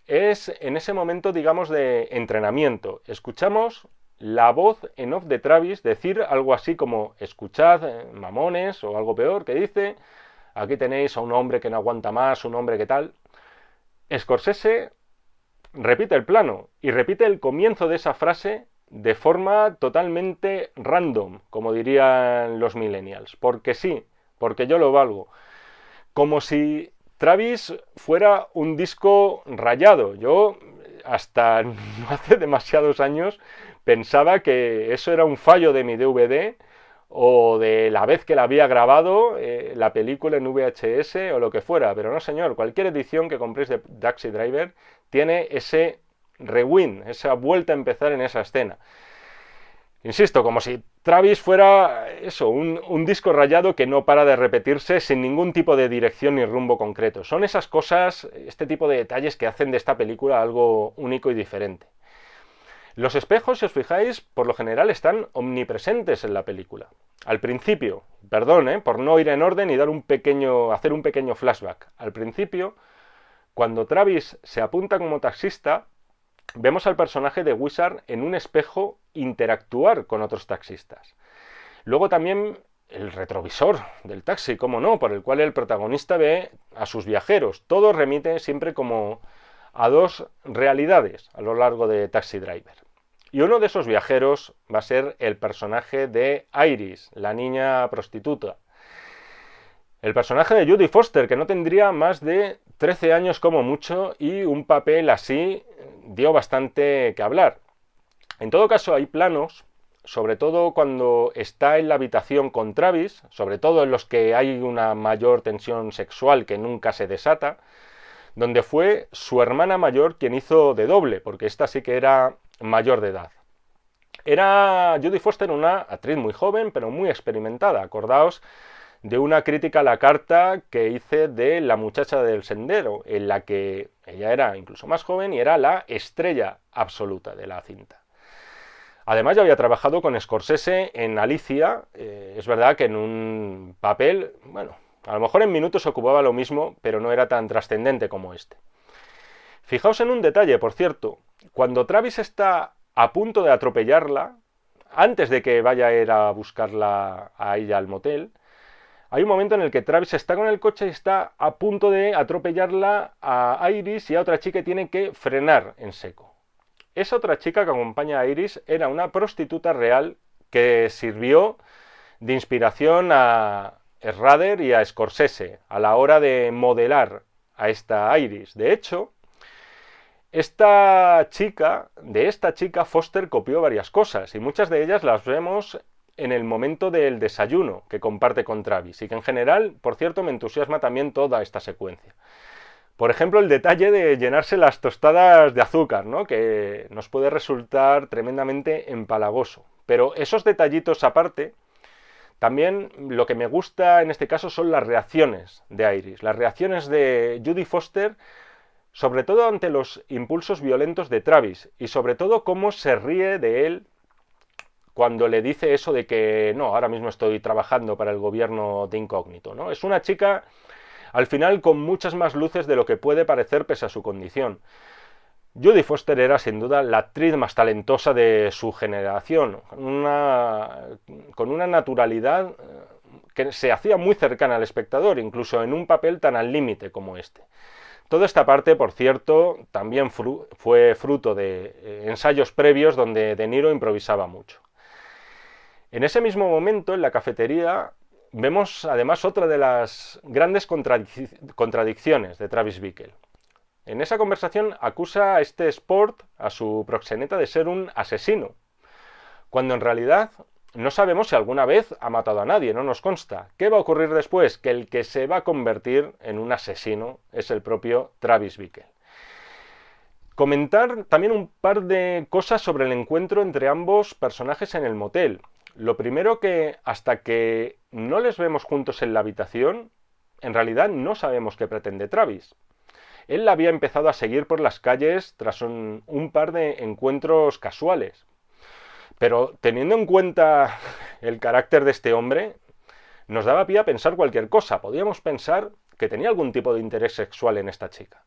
Es en ese momento, digamos, de entrenamiento. Escuchamos la voz en off de Travis decir algo así como escuchad, mamones, o algo peor, que dice, aquí tenéis a un hombre que no aguanta más, un hombre que tal. Scorsese repite el plano y repite el comienzo de esa frase de forma totalmente random, como dirían los millennials, porque sí, porque yo lo valgo. Como si Travis fuera un disco rayado. Yo hasta no hace demasiados años pensaba que eso era un fallo de mi DVD o de la vez que la había grabado, la película en VHS o lo que fuera. Pero no, señor, cualquier edición que compréis de Taxi Driver tiene ese rewind, esa vuelta a empezar en esa escena. Insisto, como si Travis fuera eso, un disco rayado que no para de repetirse sin ningún tipo de dirección ni rumbo concreto. Son esas cosas, este tipo de detalles que hacen de esta película algo único y diferente. Los espejos, si os fijáis, por lo general están omnipresentes en la película. Al principio, perdón, por no ir en orden y hacer un pequeño flashback. Al principio, cuando Travis se apunta como taxista, vemos al personaje de Wizard en un espejo interactuar con otros taxistas. Luego también el retrovisor del taxi, cómo no, por el cual el protagonista ve a sus viajeros. Todo remite siempre como a dos realidades a lo largo de Taxi Driver. Y uno de esos viajeros va a ser el personaje de Iris, la niña prostituta. El personaje de Jodie Foster, que no tendría más de 13 años como mucho y un papel así dio bastante que hablar. En todo caso, hay planos, sobre todo cuando está en la habitación con Travis, sobre todo en los que hay una mayor tensión sexual que nunca se desata, donde fue su hermana mayor quien hizo de doble, porque esta sí que era mayor de edad. Era Jodie Foster una actriz muy joven, pero muy experimentada. Acordaos de una crítica a la carta que hice de La muchacha del sendero, en la que ella era incluso más joven y era la estrella absoluta de la cinta. Además ya había trabajado con Scorsese en Alicia, es verdad que en un papel, bueno, a lo mejor en minutos ocupaba lo mismo, pero no era tan trascendente como este. Fijaos en un detalle, por cierto, cuando Travis está a punto de atropellarla, antes de que vaya a ir a buscarla a ella al motel, hay un momento en el que Travis está con el coche y está a punto de atropellarla a Iris y a otra chica tiene que frenar en seco. Esa otra chica que acompaña a Iris era una prostituta real que sirvió de inspiración a Schrader y a Scorsese a la hora de modelar a esta Iris. De hecho, de esta chica Foster copió varias cosas y muchas de ellas las vemos en el momento del desayuno que comparte con Travis y que en general, por cierto, me entusiasma también toda esta secuencia. Por ejemplo, el detalle de llenarse las tostadas de azúcar, ¿no? Que nos puede resultar tremendamente empalagoso. Pero esos detallitos aparte, también lo que me gusta en este caso son las reacciones de Iris, las reacciones de Jodie Foster, sobre todo ante los impulsos violentos de Travis y sobre todo cómo se ríe de él cuando le dice eso de que no, ahora mismo estoy trabajando para el gobierno de incógnito, ¿no? Es una chica, al final, con muchas más luces de lo que puede parecer pese a su condición. Jodie Foster era, sin duda, la actriz más talentosa de su generación, con una naturalidad que se hacía muy cercana al espectador, incluso en un papel tan al límite como este. Toda esta parte, por cierto, también fue fruto de ensayos previos donde De Niro improvisaba mucho. En ese mismo momento, en la cafetería, vemos además otra de las grandes contradicciones de Travis Bickle. En esa conversación acusa a este Sport, a su proxeneta, de ser un asesino, cuando en realidad no sabemos si alguna vez ha matado a nadie, no nos consta. ¿Qué va a ocurrir después? Que el que se va a convertir en un asesino es el propio Travis Bickle. Comentar también un par de cosas sobre el encuentro entre ambos personajes en el motel. Lo primero, que hasta que no les vemos juntos en la habitación, en realidad no sabemos qué pretende Travis. él la había empezado a seguir por las calles tras un par de encuentros casuales. Pero teniendo en cuenta el carácter de este hombre, nos daba pie a pensar cualquier cosa. Podíamos pensar que tenía algún tipo de interés sexual en esta chica.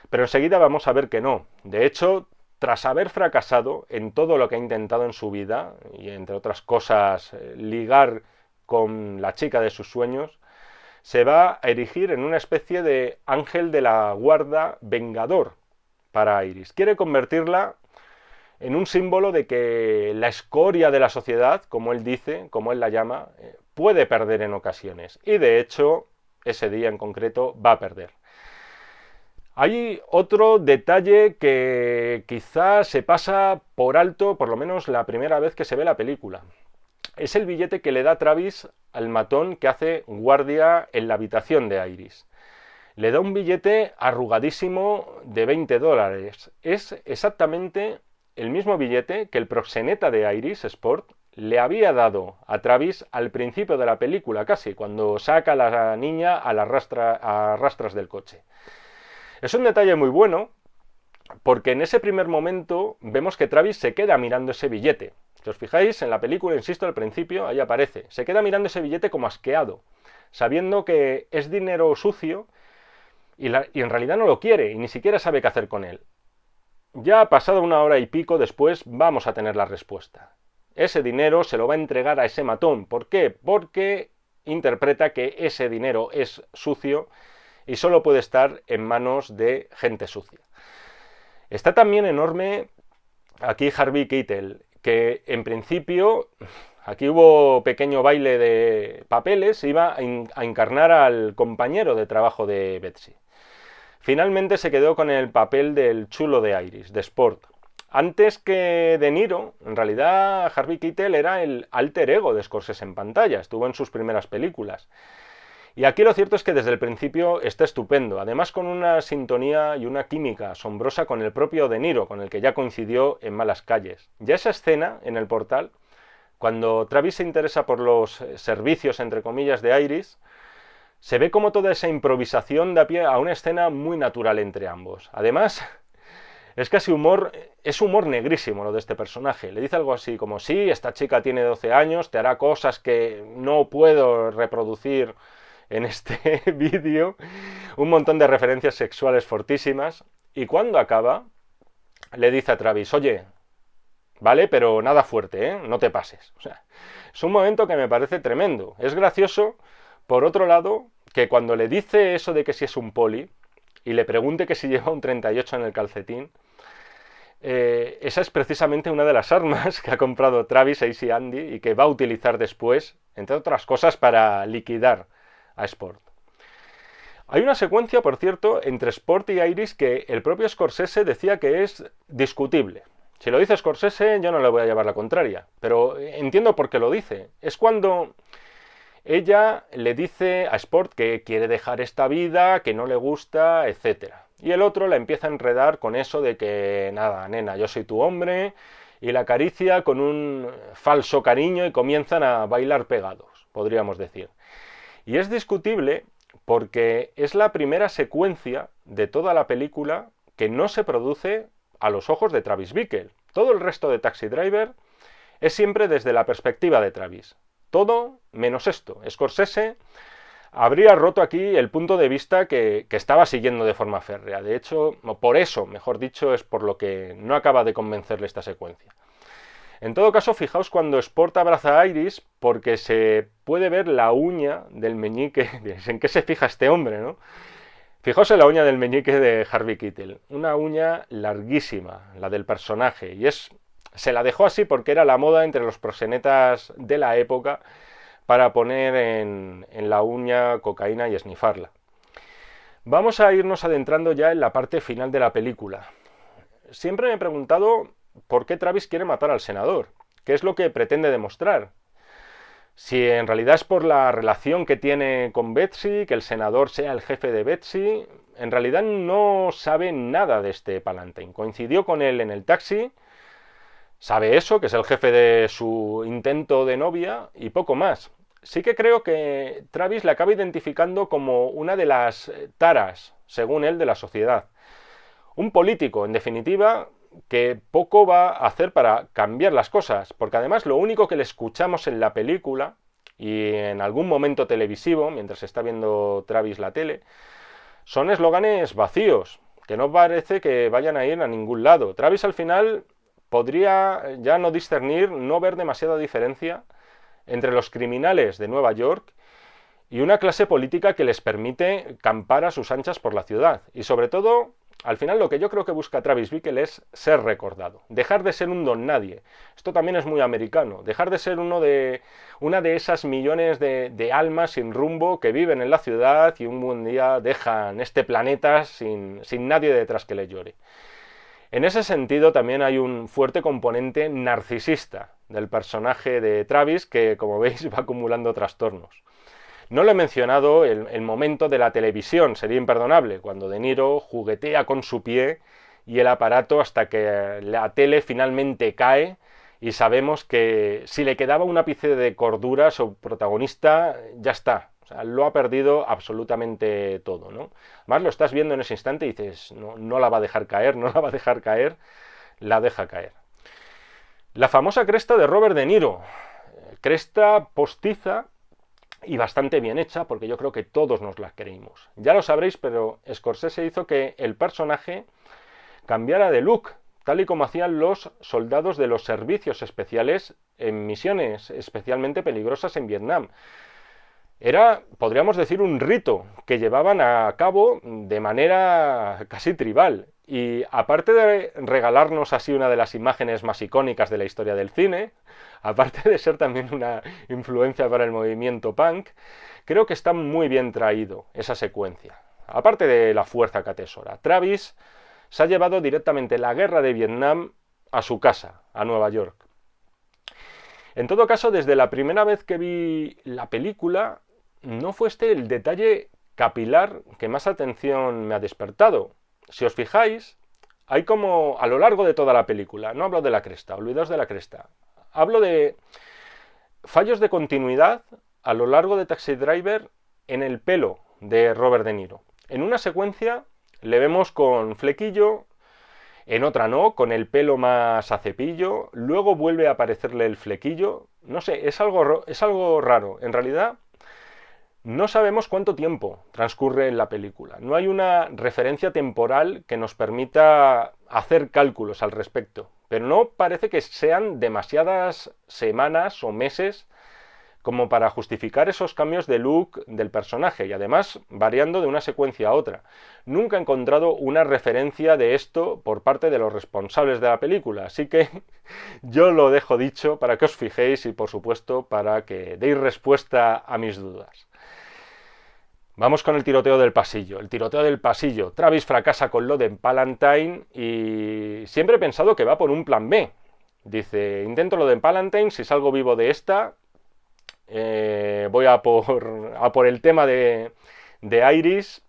Pero enseguida vamos a ver que no. De hecho, tras haber fracasado en todo lo que ha intentado en su vida, y entre otras cosas ligar con la chica de sus sueños, se va a erigir en una especie de ángel de la guarda vengador para Iris. Quiere convertirla en un símbolo de que la escoria de la sociedad, como él dice, como él la llama, puede perder en ocasiones. Y de hecho, ese día en concreto va a perder. Hay otro detalle que quizás se pasa por alto, por lo menos la primera vez que se ve la película. Es el billete que le da Travis al matón que hace guardia en la habitación de Iris. Le da un billete arrugadísimo de $20. Es exactamente el mismo billete que el proxeneta de Iris, Sport, le había dado a Travis al principio de la película, casi, cuando saca a la niña a rastras del coche. Es un detalle muy bueno, porque en ese primer momento vemos que Travis se queda mirando ese billete. Si os fijáis, en la película, insisto, al principio, ahí aparece. Se queda mirando ese billete como asqueado, sabiendo que es dinero sucio y en realidad no lo quiere y ni siquiera sabe qué hacer con él. Ya pasado 1 hora y pico después vamos a tener la respuesta. Ese dinero se lo va a entregar a ese matón. ¿Por qué? Porque interpreta que ese dinero es sucio y solo puede estar en manos de gente sucia. Está también enorme aquí Harvey Keitel, que en principio, aquí hubo pequeño baile de papeles, iba a encarnar al compañero de trabajo de Betsy. Finalmente se quedó con el papel del chulo de Iris, de Sport. Antes que De Niro, en realidad Harvey Keitel era el alter ego de Scorsese en pantalla, estuvo en sus primeras películas. Y aquí lo cierto es que desde el principio está estupendo, además con una sintonía y una química asombrosa con el propio De Niro, con el que ya coincidió en Malas Calles. Ya esa escena en el portal, cuando Travis se interesa por los servicios, entre comillas, de Iris, se ve como toda esa improvisación da pie a una escena muy natural entre ambos. Además, es casi humor negrísimo lo de este personaje. Le dice algo así como, sí, esta chica tiene 12 años, te hará cosas que no puedo reproducir en este vídeo, un montón de referencias sexuales fortísimas, y cuando acaba, le dice a Travis, oye, vale, pero nada fuerte, ¿eh? No te pases. O sea, es un momento que me parece tremendo. Es gracioso, por otro lado, que cuando le dice eso de que si es un poli, y le pregunte que si lleva un 38 en el calcetín, esa es precisamente una de las armas que ha comprado Travis a Andy y que va a utilizar después, entre otras cosas, para liquidar a Sport. Hay una secuencia, por cierto, entre Sport y Iris que el propio Scorsese decía que es discutible. Si lo dice Scorsese, yo no le voy a llevar la contraria, pero entiendo por qué lo dice. Es cuando ella le dice a Sport que quiere dejar esta vida, que no le gusta, etc. Y el otro la empieza a enredar con eso de que, nada, nena, yo soy tu hombre, y la acaricia con un falso cariño y comienzan a bailar pegados, podríamos decir. Y es discutible porque es la primera secuencia de toda la película que no se produce a los ojos de Travis Bickle. Todo el resto de Taxi Driver es siempre desde la perspectiva de Travis. Todo menos esto. Scorsese habría roto aquí el punto de vista que estaba siguiendo de forma férrea. De hecho, por eso, mejor dicho, es por lo que no acaba de convencerle esta secuencia. En todo caso, fijaos cuando Sport abraza a Iris, porque se puede ver la uña del meñique. ¿En qué se fija este hombre, no? Fijaos en la uña del meñique de Harvey Keitel. Una uña larguísima, la del personaje. Y se la dejó así porque era la moda entre los proxenetas de la época para poner en la uña cocaína y esnifarla. Vamos a irnos adentrando ya en la parte final de la película. Siempre me he preguntado por qué Travis quiere matar al senador. ¿Qué es lo que pretende demostrar? Si en realidad es por la relación que tiene con Betsy, que el senador sea el jefe de Betsy, en realidad no sabe nada de este Palantine. Coincidió con él en el taxi, sabe eso, que es el jefe de su intento de novia, y poco más. Sí que creo que Travis la acaba identificando como una de las taras según él, de la sociedad. Un político, en definitiva, que poco va a hacer para cambiar las cosas, porque además lo único que le escuchamos en la película y en algún momento televisivo, mientras está viendo Travis la tele, son eslóganes vacíos, que no parece que vayan a ir a ningún lado. Travis al final podría ya no discernir, no ver demasiada diferencia entre los criminales de Nueva York y una clase política que les permite campar a sus anchas por la ciudad. Y sobre todo, al final lo que yo creo que busca Travis Bickle es ser recordado, dejar de ser un don nadie. Esto también es muy americano, dejar de ser una de esas millones de almas sin rumbo que viven en la ciudad y un buen día dejan este planeta sin nadie detrás que le llore. En ese sentido también hay un fuerte componente narcisista del personaje de Travis que, como veis, va acumulando trastornos. No lo he mencionado, el momento de la televisión sería imperdonable, cuando De Niro juguetea con su pie y el aparato hasta que la tele finalmente cae y sabemos que si le quedaba un ápice de cordura a su protagonista, ya está. O sea, lo ha perdido absolutamente todo, ¿no? Además lo estás viendo en ese instante y dices, no la va a dejar caer, no la va a dejar caer, la deja caer. La famosa cresta de Robert De Niro, cresta postiza y bastante bien hecha, porque yo creo que todos nos la creímos. Ya lo sabréis, pero Scorsese hizo que el personaje cambiara de look, tal y como hacían los soldados de los servicios especiales en misiones especialmente peligrosas en Vietnam. Era, podríamos decir, un rito que llevaban a cabo de manera casi tribal. Y aparte de regalarnos así una de las imágenes más icónicas de la historia del cine, aparte de ser también una influencia para el movimiento punk, creo que está muy bien traído esa secuencia. Aparte de la fuerza que atesora, Travis se ha llevado directamente la guerra de Vietnam a su casa, a Nueva York. En todo caso, desde la primera vez que vi la película, no fue este el detalle capilar que más atención me ha despertado. Si os fijáis, hay como a lo largo de toda la película, no hablo de la cresta, olvidaos de la cresta, hablo de fallos de continuidad a lo largo de Taxi Driver en el pelo de Robert De Niro. En una secuencia le vemos con flequillo, en otra no, con el pelo más a cepillo, luego vuelve a aparecerle el flequillo, no sé, es algo raro. En realidad, no sabemos cuánto tiempo transcurre en la película. No hay una referencia temporal que nos permita hacer cálculos al respecto. Pero no parece que sean demasiadas semanas o meses como para justificar esos cambios de look del personaje y además variando de una secuencia a otra. Nunca he encontrado una referencia de esto por parte de los responsables de la película, así que yo lo dejo dicho para que os fijéis y por supuesto para que deis respuesta a mis dudas. Vamos con el tiroteo del pasillo. El tiroteo del pasillo. Travis fracasa con lo de Palantine y siempre he pensado que va por un plan B. Dice, intento lo de Palantine, si salgo vivo de esta, voy a por el tema de Iris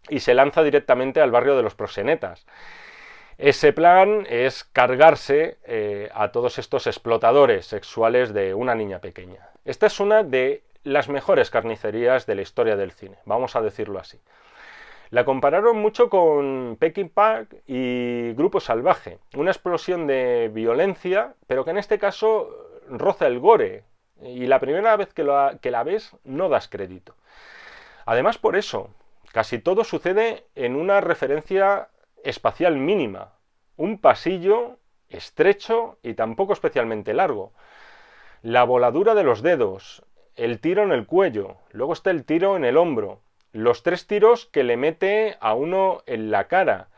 y se lanza directamente al barrio de los proxenetas. Ese plan es cargarse a todos estos explotadores sexuales de una niña pequeña. Esta es una de las mejores carnicerías de la historia del cine, vamos a decirlo así. La compararon mucho con Peckinpah y Grupo Salvaje, una explosión de violencia, pero que en este caso roza el gore, y la primera vez que la ves no das crédito. Además, por eso, casi todo sucede en una referencia espacial mínima, un pasillo estrecho y tampoco especialmente largo. La voladura de los dedos, el tiro en el cuello, luego está el tiro en el hombro, los 3 tiros que le mete a uno en la cara,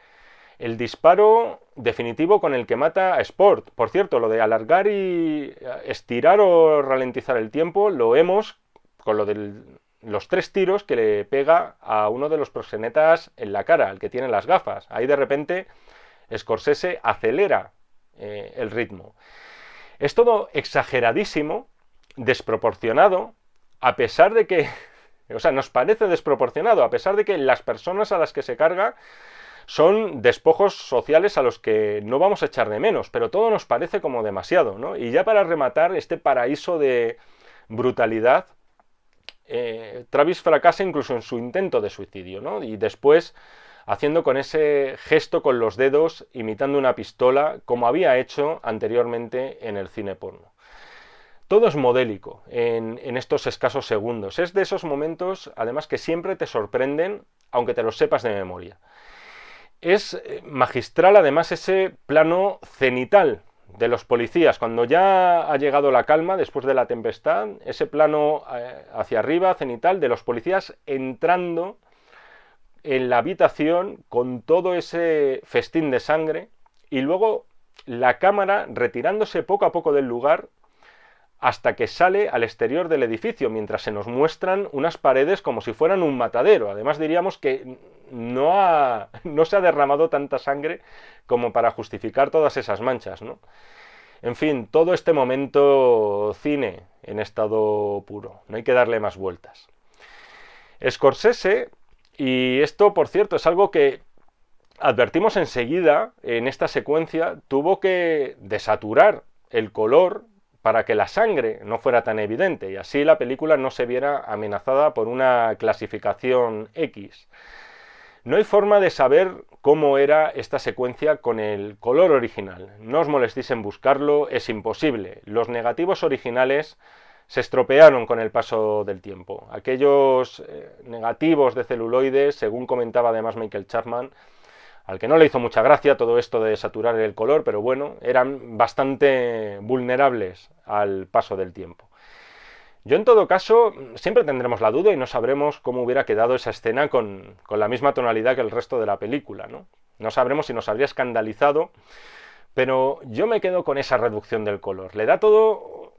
el disparo definitivo con el que mata a Sport. Por cierto, lo de alargar y estirar o ralentizar el tiempo lo vemos con lo de los 3 tiros que le pega a uno de los proxenetas en la cara, el que tiene las gafas. Ahí de repente Scorsese acelera el ritmo. Es todo exageradísimo, desproporcionado, a pesar de que, o sea, nos parece desproporcionado, a pesar de que las personas a las que se carga son despojos sociales a los que no vamos a echar de menos, pero todo nos parece como demasiado, ¿no? Y ya para rematar este paraíso de brutalidad, Travis fracasa incluso en su intento de suicidio, ¿no? Y después haciendo con ese gesto con los dedos, imitando una pistola, como había hecho anteriormente en el cine porno. Todo es modélico en estos escasos segundos. Es de esos momentos, además, que siempre te sorprenden, aunque te los sepas de memoria. Es magistral, además, ese plano cenital de los policías, cuando ya ha llegado la calma después de la tempestad, ese plano hacia arriba, cenital, de los policías entrando en la habitación con todo ese festín de sangre y luego la cámara retirándose poco a poco del lugar hasta que sale al exterior del edificio, mientras se nos muestran unas paredes como si fueran un matadero. Además diríamos que no se ha derramado tanta sangre como para justificar todas esas manchas, ¿no? En fin, todo este momento cine en estado puro, no hay que darle más vueltas. Scorsese, y esto por cierto es algo que advertimos enseguida en esta secuencia, tuvo que desaturar el color para que la sangre no fuera tan evidente y así la película no se viera amenazada por una clasificación X. No hay forma de saber cómo era esta secuencia con el color original. No os molestéis en buscarlo, es imposible. Los negativos originales se estropearon con el paso del tiempo. Aquellos negativos de celuloide, según comentaba además Michael Chapman, al que no le hizo mucha gracia todo esto de saturar el color, pero bueno, eran bastante vulnerables al paso del tiempo. Yo en todo caso siempre tendremos la duda y no sabremos cómo hubiera quedado esa escena con la misma tonalidad que el resto de la película, ¿no? No sabremos si nos habría escandalizado, pero yo me quedo con esa reducción del color. Le da todo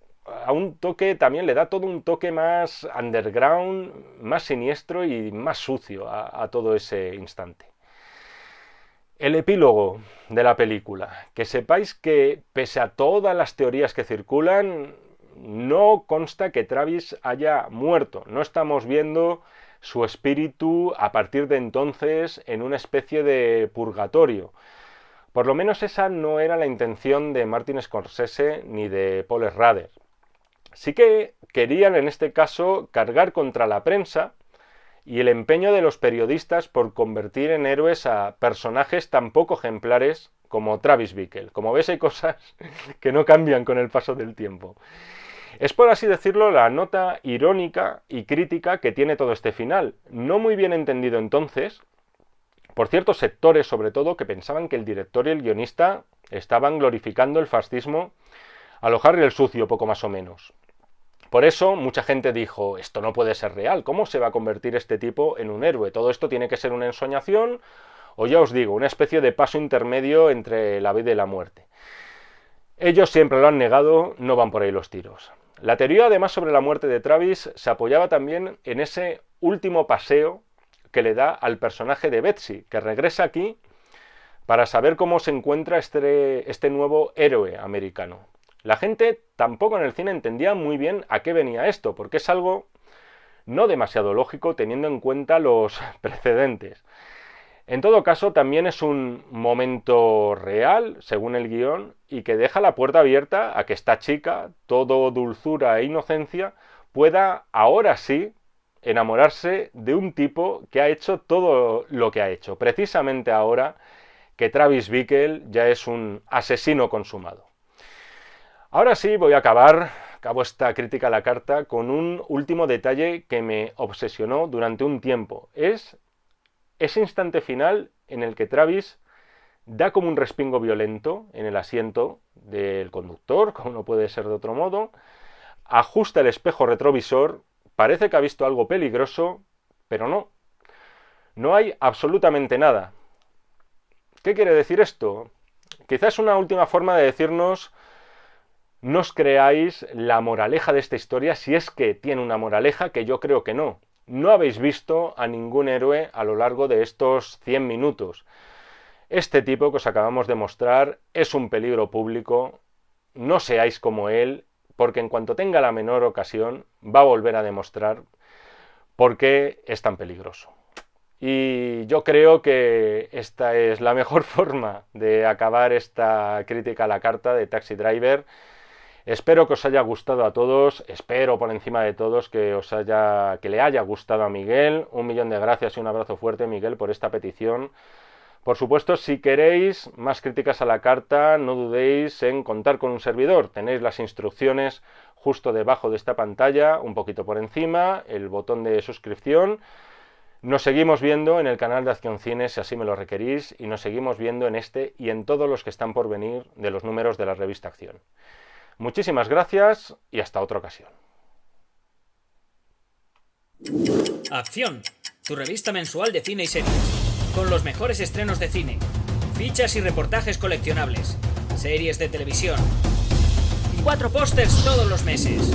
a un toque, también le da todo un toque más underground, más siniestro y más sucio a todo ese instante. El epílogo de la película. Que sepáis que, pese a todas las teorías que circulan, no consta que Travis haya muerto. No estamos viendo su espíritu a partir de entonces en una especie de purgatorio. Por lo menos esa no era la intención de Martin Scorsese ni de Paul Schrader. Sí que querían en este caso cargar contra la prensa y el empeño de los periodistas por convertir en héroes a personajes tan poco ejemplares como Travis Bickle. Como ves, hay cosas que no cambian con el paso del tiempo. Es, por así decirlo, la nota irónica y crítica que tiene todo este final. No muy bien entendido entonces, por ciertos sectores sobre todo, que pensaban que el director y el guionista estaban glorificando el fascismo a lo Harry el Sucio, poco más o menos. Por eso mucha gente dijo, esto no puede ser real, ¿cómo se va a convertir este tipo en un héroe? Todo esto tiene que ser una ensoñación, o ya os digo, una especie de paso intermedio entre la vida y la muerte. Ellos siempre lo han negado, no van por ahí los tiros. La teoría además sobre la muerte de Travis se apoyaba también en ese último paseo que le da al personaje de Betsy, que regresa aquí para saber cómo se encuentra este nuevo héroe americano. La gente tampoco en el cine entendía muy bien a qué venía esto, porque es algo no demasiado lógico teniendo en cuenta los precedentes. En todo caso, también es un momento real, según el guión, y que deja la puerta abierta a que esta chica, todo dulzura e inocencia, pueda ahora sí enamorarse de un tipo que ha hecho todo lo que ha hecho, precisamente ahora que Travis Bickle ya es un asesino consumado. Ahora sí voy a acabo esta crítica a la carta con un último detalle que me obsesionó durante un tiempo. Es ese instante final en el que Travis da como un respingo violento en el asiento del conductor, como no puede ser de otro modo, ajusta el espejo retrovisor, parece que ha visto algo peligroso, pero no. No hay absolutamente nada. ¿Qué quiere decir esto? Quizás una última forma de decirnos: no os creáis la moraleja de esta historia, si es que tiene una moraleja, que yo creo que no. No habéis visto a ningún héroe a lo largo de estos 100 minutos. Este tipo que os acabamos de mostrar es un peligro público. No seáis como él, porque en cuanto tenga la menor ocasión va a volver a demostrar por qué es tan peligroso. Y yo creo que esta es la mejor forma de acabar esta crítica a la carta de Taxi Driver. Espero que os haya gustado a todos, espero por encima de todos que le haya gustado a Miguel. 1.000.000 de gracias y un abrazo fuerte, Miguel, por esta petición. Por supuesto, si queréis más críticas a la carta, no dudéis en contar con un servidor. Tenéis las instrucciones justo debajo de esta pantalla, un poquito por encima, el botón de suscripción. Nos seguimos viendo en el canal de Acción Cine, si así me lo requerís, y nos seguimos viendo en este y en todos los que están por venir de los números de la revista Acción. Muchísimas gracias y hasta otra ocasión. Acción, tu revista mensual de cine y series. Con los mejores estrenos de cine, fichas y reportajes coleccionables, series de televisión y 4 pósters todos los meses.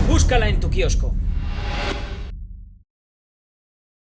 Búscala en tu kiosco.